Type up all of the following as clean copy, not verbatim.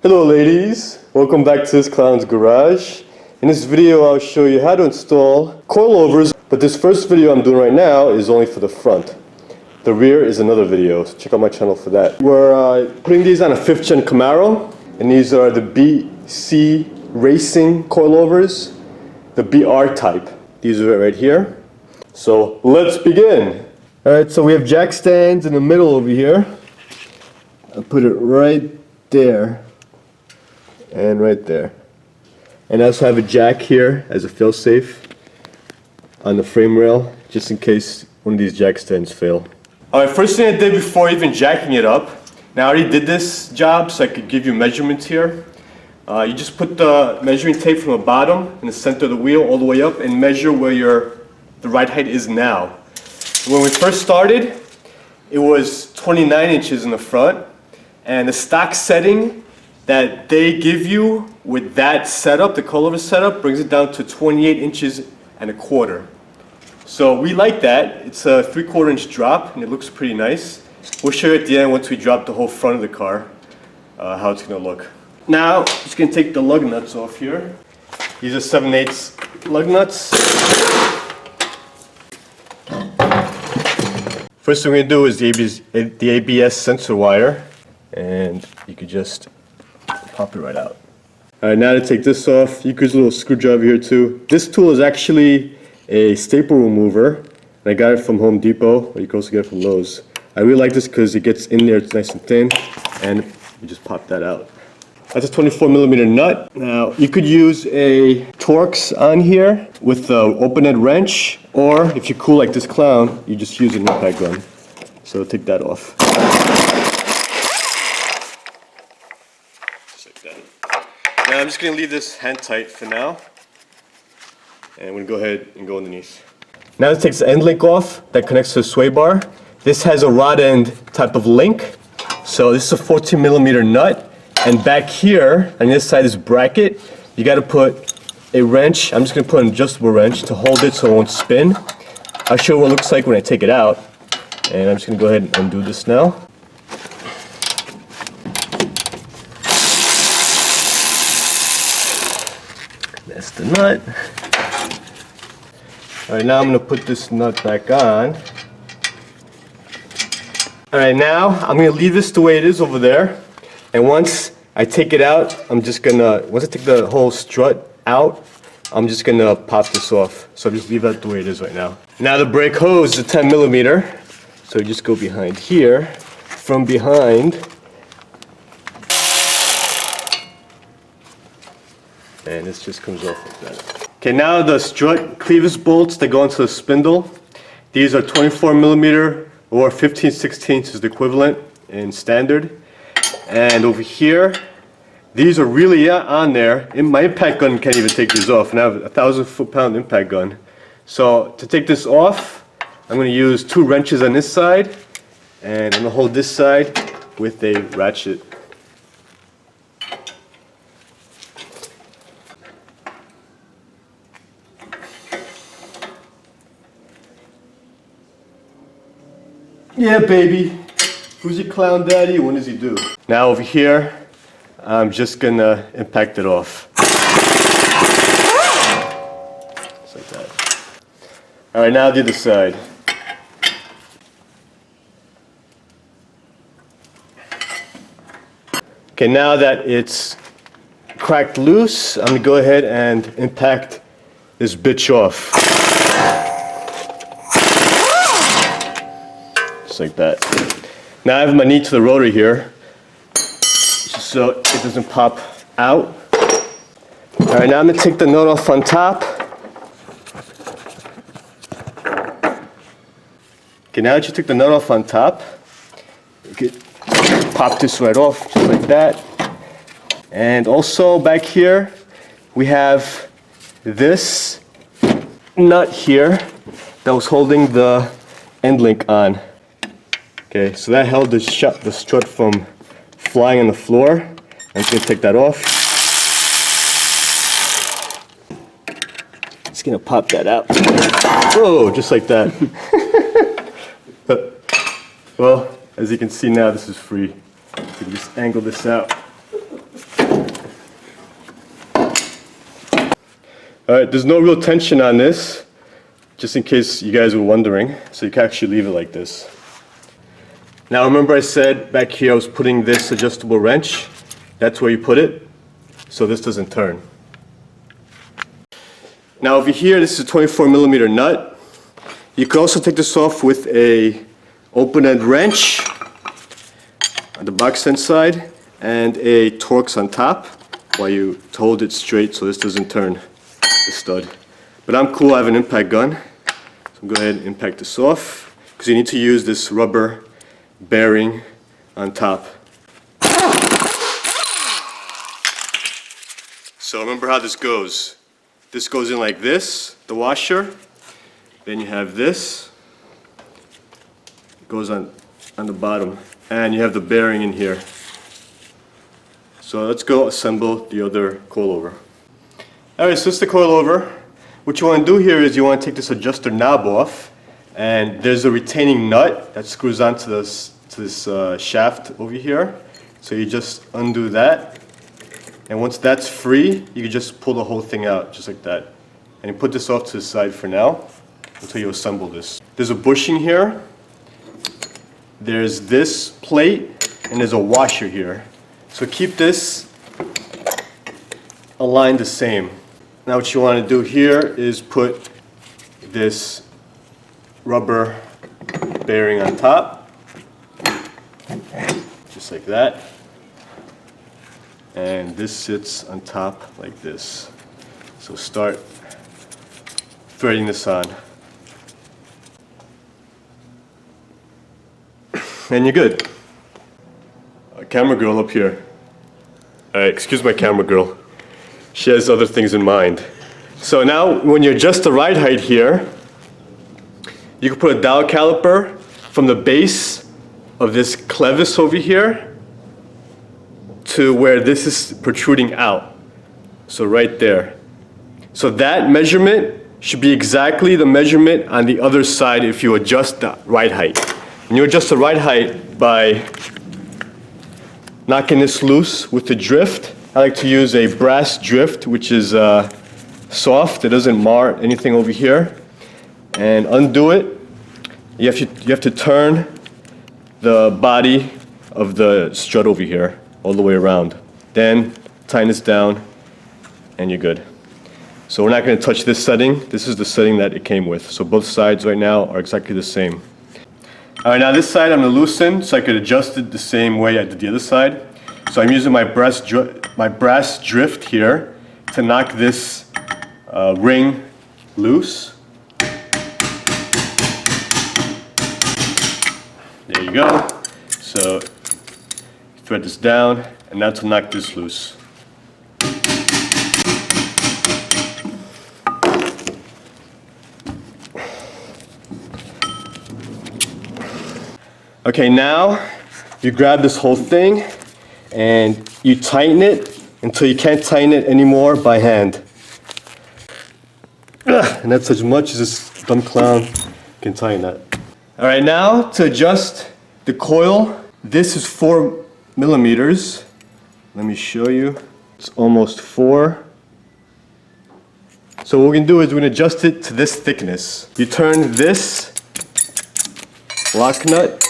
Hello ladies, welcome back to this clown's garage. In this video I'll show you how to install coilovers, but this first video I'm doing right now is only for the front. The rear is another video, so check out my channel for that. We're putting these on a 5th-gen Camaro, and these are the BC Racing coilovers, the BR type. These are right here. So let's begin. Alright, so we have jack stands in the middle over here. I'll put it right there and right there. And I also have a jack here as a fail-safe on the frame rail, just in case one of these jack stands fail. Alright, first thing I did before even jacking it up, now I already did this job so I could give you measurements here. You just put the measuring tape from the bottom in the center of the wheel all the way up and measure where the ride height is now. When we first started, it was 29 inches in the front, and the stock setting that they give you with that setup, the coilover setup, brings it down to 28 inches and a quarter. So we like that. It's a 3/4 inch drop and it looks pretty nice. We'll show you at the end once we drop the whole front of the car how it's going to look. Now, just going to take the lug nuts off here. These are 7/8 lug nuts. First thing we're going to do is the ABS sensor wire, and you could just pop it right out. Alright, now to take this off, you could use a little screwdriver here too. This tool is actually a staple remover, and I got it from Home Depot, but you can also get it from Lowe's. I really like this because it gets in there, it's nice and thin, and you just pop that out. That's a 24mm nut. Now, you could use a Torx on here with an open-end wrench, or if you're cool like this clown, you just use an impact gun. So take that off. Just like that. Now I'm just going to leave this hand tight for now. And I'm going to go ahead and go underneath. Now this takes the end link off that connects to the sway bar. This has a rod end type of link. So this is a 14mm nut. And back here, on this side is bracket. You got to put a wrench. I'm just going to put an adjustable wrench to hold it so it won't spin. I'll show you what it looks like when I take it out. And I'm just going to go ahead and undo this now. That's the nut. Alright, now I'm going to put this nut back on. Alright, now I'm going to leave this the way it is over there. And once I take it out, once I take the whole strut out, I'm just going to pop this off. So just leave that the way it is right now. Now the brake hose is a 10mm. So just go behind here, from behind. And this just comes off like that. Okay, now the strut clevis bolts that go into the spindle. These are 24mm or 15/16 is the equivalent in standard. And over here, these are really on there. My impact gun can't even take these off, and I have a 1,000 foot-pound impact gun. So to take this off, I'm going to use 2 wrenches on this side, and I'm going to hold this side with a ratchet. Yeah, baby. Who's your clown daddy? When does he do? Now over here, I'm just gonna impact it off. Just like that. Alright, now the other side. Okay, now that it's cracked loose, I'm gonna go ahead and impact this bitch off. Just like that. Now I have my knee to the rotor here, just so it doesn't pop out. Alright, now I'm going to take the nut off on top. Okay, now that you took the nut off on top, you could pop this right off, just like that. And also back here, we have this nut here that was holding the end link on. Okay, so that held the strut from flying on the floor. I'm just going to take that off. Just going to pop that out. Whoa, just like that. Well, as you can see now, this is free. You can just angle this out. Alright, there's no real tension on this, just in case you guys were wondering, so you can actually leave it like this. Now remember I said back here I was putting this adjustable wrench, that's where you put it, so this doesn't turn. Now over here, this is a 24mm nut. You can also take this off with a open-end wrench on the box end side and a Torx on top while you hold it straight so this doesn't turn the stud. But I'm cool, I have an impact gun, so I'm going to go ahead and impact this off because you need to use this rubber bearing on top. So remember how this goes. This goes in like this, the washer. Then you have this. It goes on the bottom. And you have the bearing in here. So let's go assemble the other coilover. Alright, so this is the coilover. What you want to do here is you want to take this adjuster knob off. And there's a retaining nut that screws onto this shaft over here. So you just undo that. And once that's free, you can just pull the whole thing out, just like that. And you put this off to the side for now, until you assemble this. There's a bushing here, there's this plate, and there's a washer here. So keep this aligned the same. Now what you want to do here is put this rubber bearing on top, just like that. And this sits on top like this. So start threading this on. And you're good. Camera girl up here. Excuse my camera girl. She has other things in mind. So now when you adjust the ride height here, you can put a dowel caliper from the base of this clevis over here to where this is protruding out. So right there. So that measurement should be exactly the measurement on the other side if you adjust the ride height. And you adjust the ride height by knocking this loose with the drift. I like to use a brass drift, which is soft. It doesn't mar anything over here. And undo it. You have to turn the body of the strut over here all the way around. Then tighten this down and you're good. So we're not going to touch this setting. This is the setting that it came with. So both sides right now are exactly the same. Alright, now this side I'm going to loosen so I could adjust it the same way I did the other side. So I'm using my brass drift here to knock this ring loose. There you go. So thread this down, and now to knock this loose. Okay, now you grab this whole thing and you tighten it until you can't tighten it anymore by hand. And that's as much as this dumb clown can tighten that. Alright, now to adjust the coil, this is 4 millimeters. Let me show you. It's almost 4. So what we're going to do is we're going to adjust it to this thickness. You turn this lock nut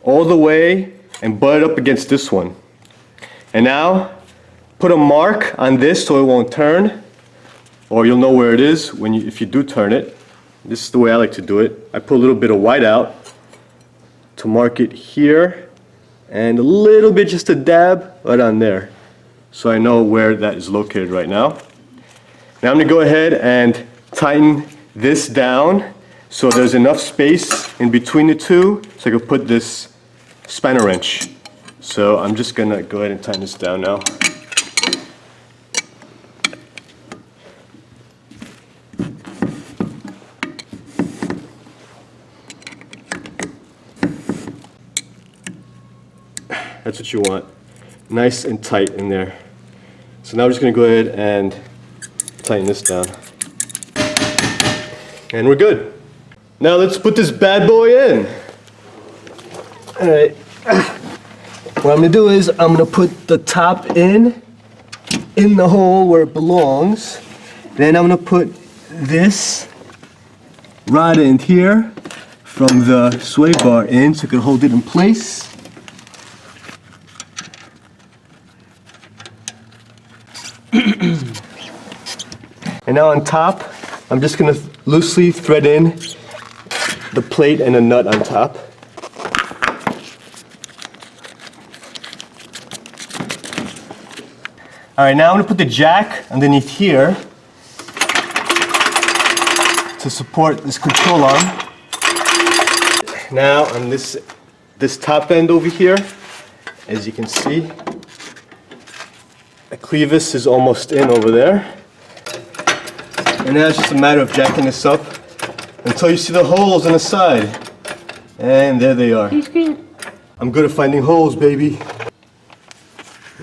all the way and butt it up against this one. And now put a mark on this so it won't turn, or you'll know where it is if you do turn it. This is the way I like to do it. I put a little bit of white out to mark it here, and a little bit, just a dab, right on there. So I know where that is located right now. Now I'm going to go ahead and tighten this down so there's enough space in between the two so I can put this spanner wrench. So I'm just going to go ahead and tighten this down now. That's what you want. Nice and tight in there. So now we're just going to go ahead and tighten this down. And we're good. Now let's put this bad boy in. Alright. What I'm going to do is I'm going to put the top in the hole where it belongs. Then I'm gonna put this rod in here from the sway bar in so it can hold it in place. And now on top, I'm just gonna loosely thread in the plate and a nut on top. Alright, now I'm gonna put the jack underneath here to support this control arm. Now on this top end over here, as you can see, the clevis is almost in over there. And now it's just a matter of jacking this up until you see the holes on the side. And there they are. I'm good at finding holes, baby.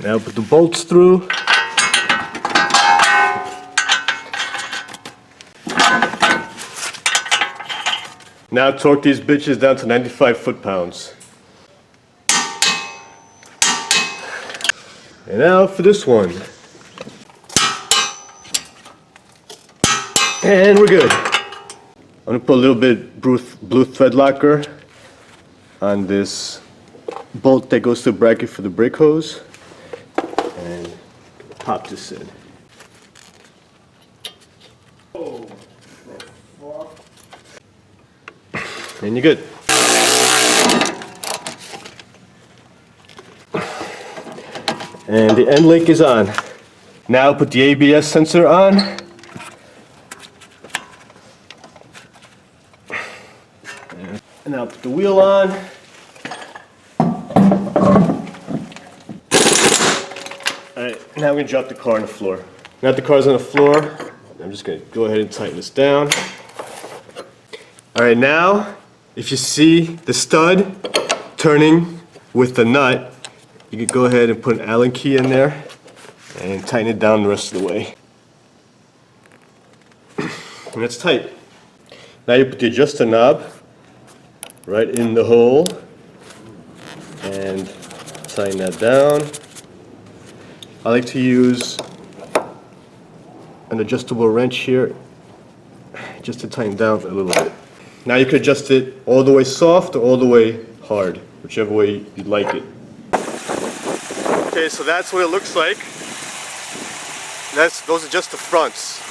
Now put the bolts through. Now torque these bitches down to 95 foot-pounds. And now for this one. And we're good. I'm gonna put a little bit blue thread locker on this bolt that goes to the bracket for the brake hose. And pop this in. And you're good. And the end link is on. Now put the ABS sensor on. And now put the wheel on. Alright, now we're gonna drop the car on the floor. Now that the car's on the floor, I'm just gonna go ahead and tighten this down. Alright, now if you see the stud turning with the nut, you can go ahead and put an Allen key in there and tighten it down the rest of the way. And that's tight. Now you put the adjuster knob right in the hole and tighten that down. I like to use an adjustable wrench here just to tighten down a little bit. Now you can adjust it all the way soft or all the way hard, whichever way you'd like it. Okay, so that's what it looks like. Those are just the fronts.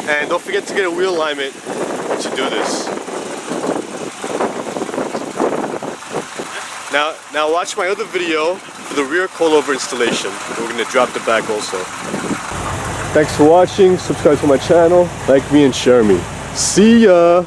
And don't forget to get a wheel alignment to do this. Now watch my other video for the rear coilover installation. We're going to drop the back also. Thanks for watching. Subscribe to my channel, like me and share me. See ya!